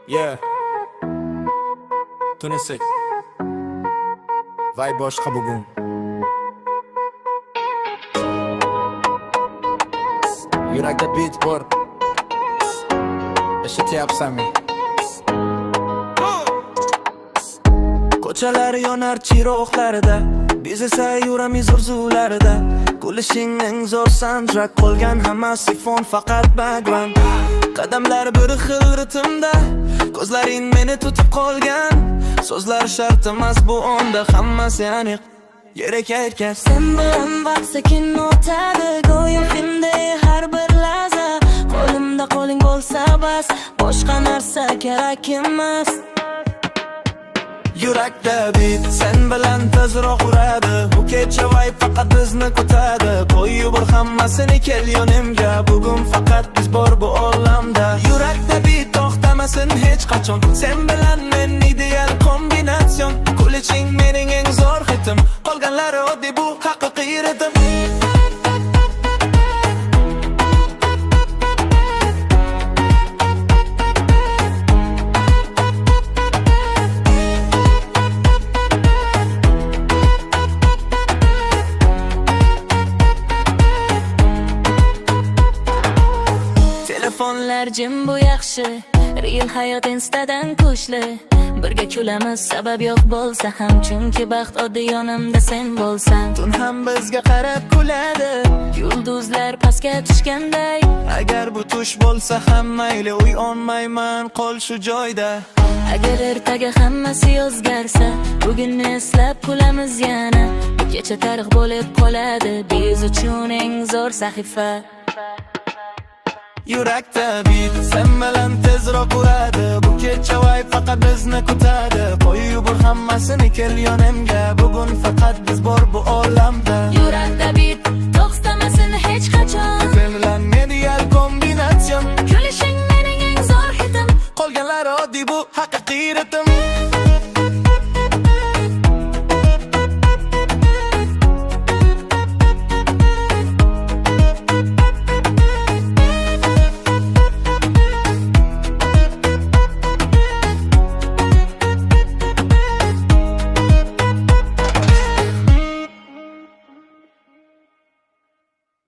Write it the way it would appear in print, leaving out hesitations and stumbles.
Yeah. Tunisik. Vay boshqa bugun. Yurakda beat bor. Eshityapsanmi? Ko'chalar yonar chiroqlarida, biz esa yuramiz orzularida. Kulishingning zo'r soundtrack qolgan hammasi fon faqat background. Qadamlar bir xil ritmda, ko'zlaring meni tutib qolgan. So'zlar shart emas bu onda, hammasi aniq. Gerek aytgan sen bilan vaqt sekin o'tadi, go'yo filmda har bir lahza. Qo'limda qo'ling bo'lsa bas, boshqa narsa kerak emas. Yurakda beat sen bilan tezroq uradi. Bu kecha vay faqat bizni kutadi. Qo'y yubor hammasini kel yonimga. Bugun faqat biz bor bu olamda. Yurakda beat to'xtamasin hech qachon. Sen bilan men ideal kombinatsion. Kulishing mening eng zo'r hitim. Qolganlari oddiy, bu haqiqiy ritm. Telefonlar jim bu yaxshi, real hayot instadan kuchli. Birga kulamiz sabab yo'q bo'lsa ham, chunki baxt oddiy yonimda sen bo'lsan. Tun ham bizga qarab kuladi, yulduzlar pastga tushganday. Agar bu tush bo'lsa ham mayli, uyg'onmayman, qol shu joyda. Agar ertaga hammasi o'zgarsa, bugunni eslab kulamiz yana. Bu kecha tarix bo'lib qoladi, biz uchun eng zo'r sahifa. Yurakda beat sen bilan tezroq uradi. Bu kecha vay faqat bizni kutadi. Qo'y yubor hammasini kel yonimga. Bugun faqat